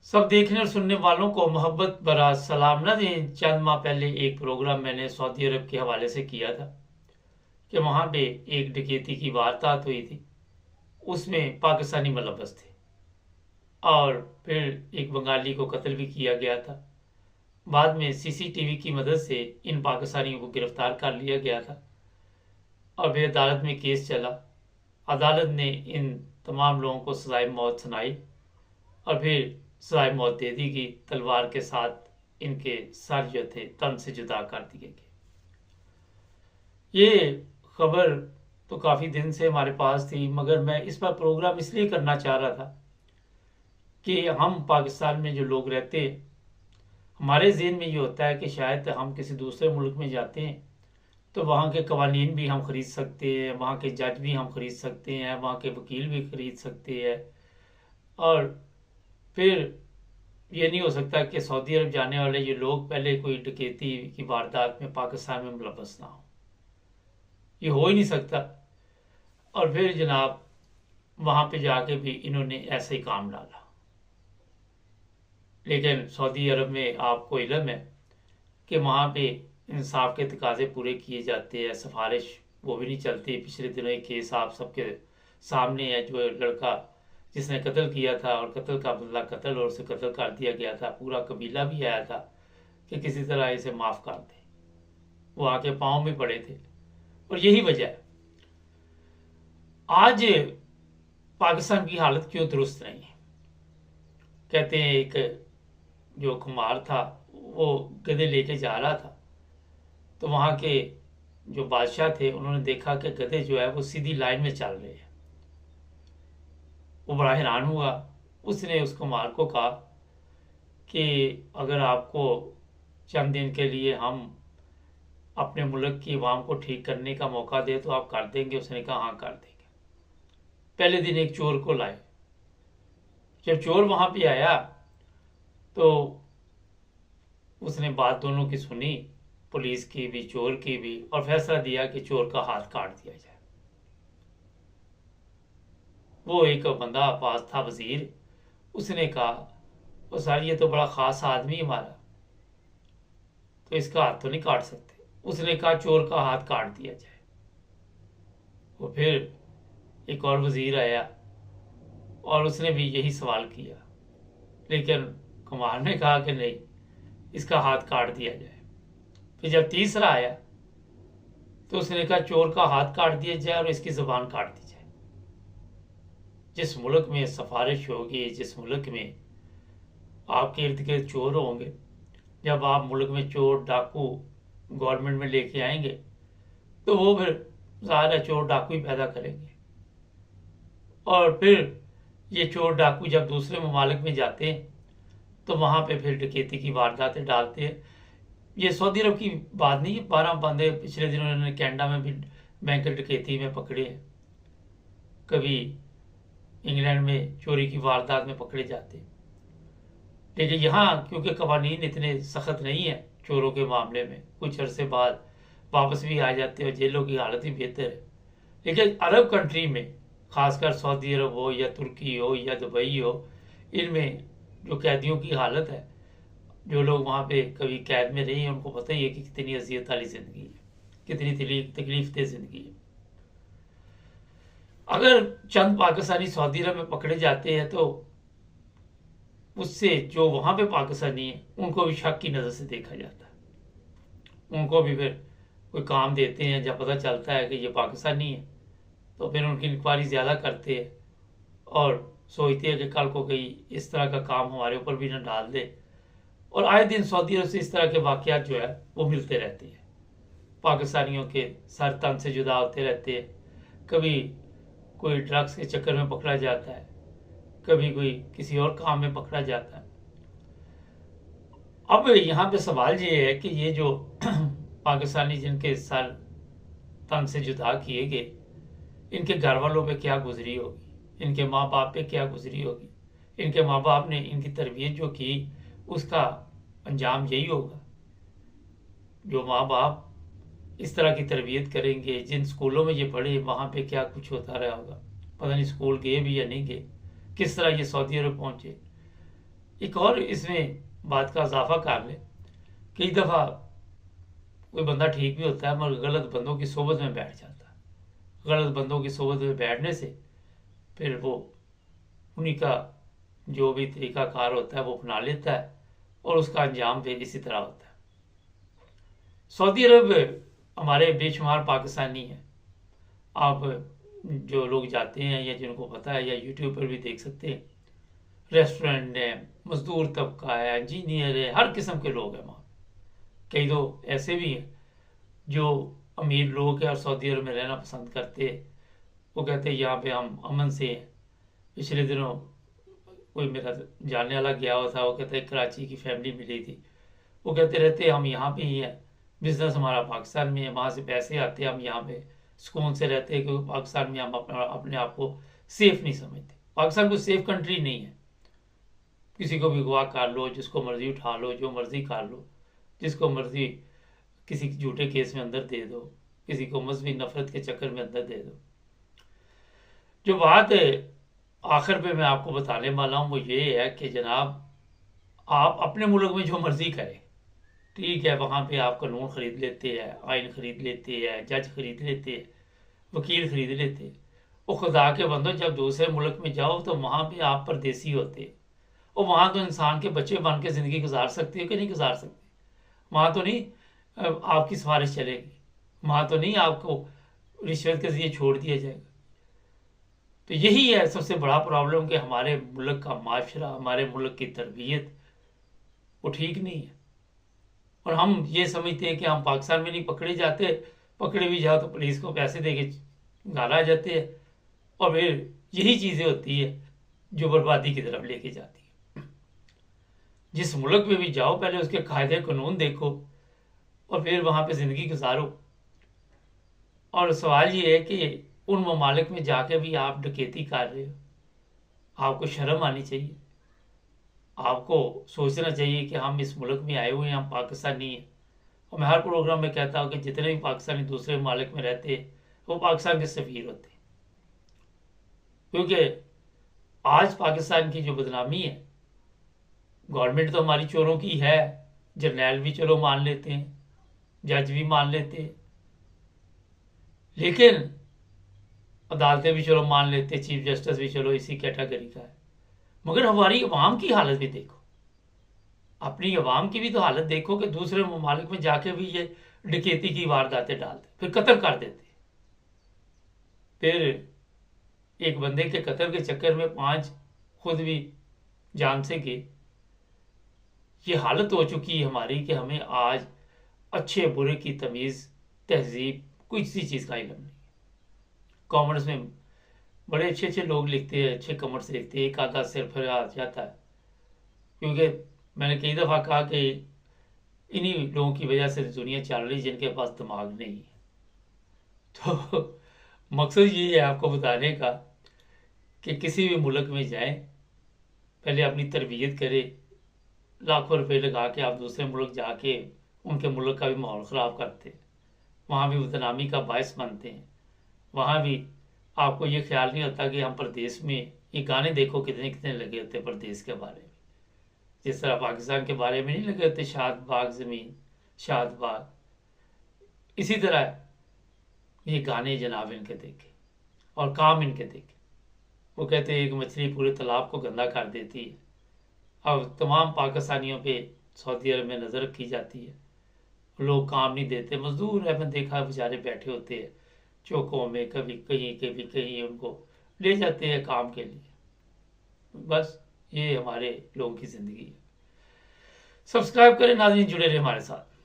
सब देखने और सुनने वालों को मोहब्बत भरा सलाम न दें। चंद माह पहले एक प्रोग्राम मैंने सऊदी अरब के हवाले से किया था कि वहाँ पे एक डकैती की वारदात हुई थी। उसमें पाकिस्तानी मुलव्वस थे और फिर एक बंगाली को कत्ल भी किया गया था। बाद में सीसीटीवी की मदद से इन पाकिस्तानियों को गिरफ्तार कर लिया गया था और फिर अदालत में केस चला। अदालत ने इन तमाम लोगों को सजाए मौत सुनाई और फिर सजाए मौत दे दी गई। तलवार के साथ इनके सर जो थे तन से जुदा कर दिए गए। ये खबर तो काफ़ी दिन से हमारे पास थी, मगर मैं इस पर प्रोग्राम इसलिए करना चाह रहा था कि हम पाकिस्तान में जो लोग रहते हैं, हमारे ज़हन में ये होता है कि शायद हम किसी दूसरे मुल्क में जाते हैं तो वहाँ के कवानीन भी हम ख़रीद सकते हैं, वहाँ के जज भी हम ख़रीद सकते हैं, वहाँ के वकील भी ख़रीद सकते हैं। और फिर ये नहीं हो सकता कि सऊदी अरब जाने वाले ये लोग पहले कोई डकैती की वारदात में पाकिस्तान में मुलव्वस ना हो। ये हो ही नहीं सकता। और फिर जनाब वहाँ पे जाके भी इन्होंने ऐसा ही काम डाला। लेकिन सऊदी अरब में आपको इल्म है कि वहाँ पे इंसाफ के तकाजे पूरे किए जाते हैं, सिफारिश वो भी नहीं चलती। पिछले दिनों एक केस आप सबके सामने है, जो लड़का जिसने कत्ल किया था और कत्ल का बदला कत्ल और उसे कत्ल कर दिया गया था। पूरा कबीला भी आया था कि किसी तरह इसे माफ़ कर दे। वो आके पाँव में पड़े थे। और यही वजह है आज पाकिस्तान की हालत क्यों दुरुस्त नहीं है। कहते हैं एक जो खुमार था वो गधे लेके जा रहा था, तो वहाँ के जो बादशाह थे उन्होंने देखा कि गधे जो है वो सीधी लाइन में चल रहे हैं। वो बड़ा हैरान हुआ। उसने उस कुमार को कहा कि अगर आपको चंद दिन के लिए हम अपने मुल्क की आवाम को ठीक करने का मौका दे तो आप कर देंगे। उसने कहा हाँ कर देंगे। पहले दिन एक चोर को लाए। जब चोर वहाँ पे आया तो उसने बात दोनों की सुनी, पुलिस की भी चोर की भी, और फैसला दिया कि चोर का हाथ काट दिया जाए। वो एक बंदा पास था वजीर, उसने कहा वो सर ये तो बड़ा ख़ास आदमी हमारा, तो इसका हाथ तो नहीं काट सकते। उसने कहा चोर का हाथ काट दिया जाए। वो फिर एक और वजीर आया और उसने भी यही सवाल किया, लेकिन कुमार ने कहा कि नहीं, इसका हाथ काट दिया जाए। फिर जब तीसरा आया तो उसने कहा चोर का हाथ काट दिया जाए और इसकी ज़ुबान काट दी जाए। जिस मुल्क में सिफारिश होगी, जिस मुल्क में आपके इर्द गिर्द चोर होंगे, जब आप मुल्क में चोर डाकू गवर्नमेंट में लेके आएंगे तो वो फिर ज़ाहिर है चोर डाकू ही पैदा करेंगे। और फिर ये चोर डाकू जब दूसरे ममालिक में जाते हैं तो वहाँ पे फिर डकैती की वारदातें डालते हैं। ये सऊदी अरब की बात नहीं है, 12 बंदे पिछले दिनों उन्होंने कनाडा में भी बैंक डकैती में पकड़े हैं। कभी इंग्लैंड में चोरी की वारदात में पकड़े जाते हैं। लेकिन यहाँ क्योंकि कवानीन इतने सख्त नहीं है चोरों के मामले में, कुछ अरसे बाद वापस भी आ जाते हैं और जेलों की हालत भी बेहतर है। लेकिन अरब कंट्री में, खासकर सऊदी अरब हो या तुर्की हो या दुबई हो, इनमें जो कैदियों की हालत है, जो लोग वहाँ पे कभी कैद में रहे हैं उनको पता ही है कि कितनी अजियत वाली ज़िंदगी है, कितनी तकलीफ दे ज़िंदगी है। अगर चंद पाकिस्तानी सऊदी अरब में पकड़े जाते हैं तो उससे जो वहाँ पे पाकिस्तानी है उनको भी शक की नज़र से देखा जाता है। उनको भी फिर कोई काम देते हैं, जब पता चलता है कि ये पाकिस्तानी है तो फिर उनकी इंक्वायरी ज़्यादा करते हैं और सोचते हैं कि कल को कहीं इस तरह का काम हमारे ऊपर भी न डाल दे। और आए दिन सऊदी अरब से इस तरह के वाक़यात जो है वो मिलते रहते हैं। पाकिस्तानियों के सर तन से जुदा होते रहते हैं। कभी कोई ड्रग्स के चक्कर में पकड़ा जाता है, कभी कोई किसी और काम में पकड़ा जाता है। अब यहाँ पे सवाल ये है कि ये जो पाकिस्तानी जिनके सर तन से जुदा किए गए, इनके घर वालों पे क्या गुजरी होगी, इनके माँ बाप पे क्या गुजरी होगी। इनके माँ बाप ने इनकी तरबियत जो की उसका अंजाम यही होगा। जो माँ बाप इस तरह की तरबियत करेंगे, जिन स्कूलों में ये पढ़े वहाँ पे क्या कुछ होता रहा होगा। पता नहीं स्कूल गए भी या नहीं गए, किस तरह ये सऊदी अरब पहुँचे। एक और इसमें बात का इजाफा कर ले, कई दफ़ा कोई बंदा ठीक भी होता है मगर गलत बंदों की सोबत में बैठ जाता है। गलत बंदों की सोबत में बैठने से फिर वो उन्हीं का जो भी तरीका कार होता है वो अपना लेता है और उसका अंजाम फिर इसी तरह होता है। सऊदी अरब हमारे बेशुमार पाकिस्तानी हैं। आप जो लोग जाते हैं या जिनको पता है या यूट्यूब पर भी देख सकते हैं, रेस्टोरेंट है, मजदूर तबका है, इंजीनियर है, हर किस्म के लोग हैं वहाँ। कई तो ऐसे भी हैं जो अमीर लोग हैं और सऊदी अरब में रहना पसंद करते हैं। वो कहते हैं यहाँ पे हम अमन से हैं। पिछले दिनों कोई मेरा जानने वाला गया हुआ था, वो कहते हैं कराची की फैमिली मिली थी। वो कहते रहते हम यहाँ पे ही हैं, बिजनेस हमारा पाकिस्तान में है, वहाँ से पैसे आते हैं, हम यहाँ पे सुकून से रहते हैं क्योंकि पाकिस्तान में हम अपने आप को सेफ नहीं समझते। पाकिस्तान कोई सेफ कंट्री नहीं है। किसी को भी अगवा कर लो, जिसको मर्जी उठा लो, जो मर्जी कर लो, जिसको मर्जी किसी झूठे केस में अंदर दे दो, किसी को मजहबी नफरत के चक्कर में अंदर दे दो। जो बात आखिर पे मैं आपको बताने वाला हूँ वो ये है कि जनाब, आप अपने मुल्क में जो मर्जी करें, ठीक है, वहाँ पे आप कानून खरीद लेते हैं, आइन खरीद लेते हैं, जज खरीद लेते हैं, वकील खरीद लेते हैं। वो खुदा के बंदो, जब दूसरे मुल्क में जाओ तो वहाँ पे आप परदेसी होते हैं और वहाँ तो इंसान के बच्चे बन के ज़िंदगी गुजार सकते हो कि नहीं गुजार सकते। वहाँ तो नहीं आपकी सिफारिश चलेगी, वहाँ तो नहीं आपको रिश्वत के जरिए छोड़ दिया जाएगा। तो यही है सबसे बड़ा प्रॉब्लम कि हमारे मुल्क का माशरा, हमारे मुल्क की तरबियत वो ठीक नहीं है। और हम ये समझते हैं कि हम पाकिस्तान में नहीं पकड़े जाते, पकड़े भी जाओ तो पुलिस को पैसे दे के गाला जाते हैं और फिर यही चीज़ें होती है जो बर्बादी की तरफ लेके जाती है। जिस मुल्क में भी जाओ पहले उसके कायदे कानून देखो और फिर वहाँ पे ज़िंदगी गुजारो। और सवाल ये है कि उन ममालिक में जाके भी आप डकैती कर रहे हो, आपको शर्म आनी चाहिए। आपको सोचना चाहिए कि हम इस मुल्क में आए हुए हैं, हम पाकिस्तानी हैं। और मैं हर प्रोग्राम में कहता हूँ कि जितने भी पाकिस्तानी दूसरे ममालिक में रहते हैं वो पाकिस्तान के सफ़ीर होते हैं। क्योंकि आज पाकिस्तान की जो बदनामी है, गवर्नमेंट तो हमारी चोरों की है, जर्नैल भी चलो मान लेते हैं, जज भी मान लेते हैं, लेकिन अदालतें भी चलो मान लेते हैं, चीफ जस्टिस भी चलो इसी कैटेगरी का है। मगर हमारी अवाम की हालत भी देखो, अपनी अवाम की भी तो हालत देखो कि दूसरे ममालिक में जाके भी ये डकैती की वारदातें डालते, फिर कत्ल कर देते। फिर एक बंदे के कत्ल के चक्कर में 5 खुद भी जान से गए। ये हालत हो चुकी है हमारी कि हमें आज अच्छे बुरे की तमीज़, तहजीब, किसी चीज़ का इल्म नहीं। कॉमर्स में बड़े अच्छे अच्छे लोग लिखते हैं, अच्छे कॉमर्स लिखते हैं, एक आधा सिर फिर आ जाता है। क्योंकि मैंने कई दफ़ा कहा कि इन्हीं लोगों की वजह से दुनिया चल रही जिनके पास दिमाग नहीं है। तो मकसद ये है आपको बताने का कि किसी भी मुल्क में जाएं, पहले अपनी तरबियत करें। लाखों रुपए लगा के आप दूसरे मुल्क जाके उनके मुल्क का भी माहौल ख़राब करते हैं, वहाँ भी बदनामी का बायस बनते हैं। वहाँ भी आपको ये ख्याल नहीं होता कि हम प्रदेश में, ये गाने देखो कितने कितने लगे होते प्रदेश के बारे में, जिस तरह पाकिस्तान के बारे में नहीं लगे होते, शाद बाग ज़मीन, शाद बाग। इसी तरह ये गाने जनाब इनके देखे और काम इनके देखे। वो कहते हैं एक मछली पूरे तालाब को गंदा कर देती है। अब तमाम पाकिस्तानियों पे सऊदी अरब में नज़र रखी जाती है, लोग काम नहीं देते, मजदूर है, मैं देखा बेचारे बैठे होते हैं चौकों में, कभी कहीं उनको ले जाते हैं काम के लिए। बस ये हमारे लोगों की ज़िंदगी है। सब्सक्राइब करें नाज़रीन, जुड़े रहे हमारे साथ।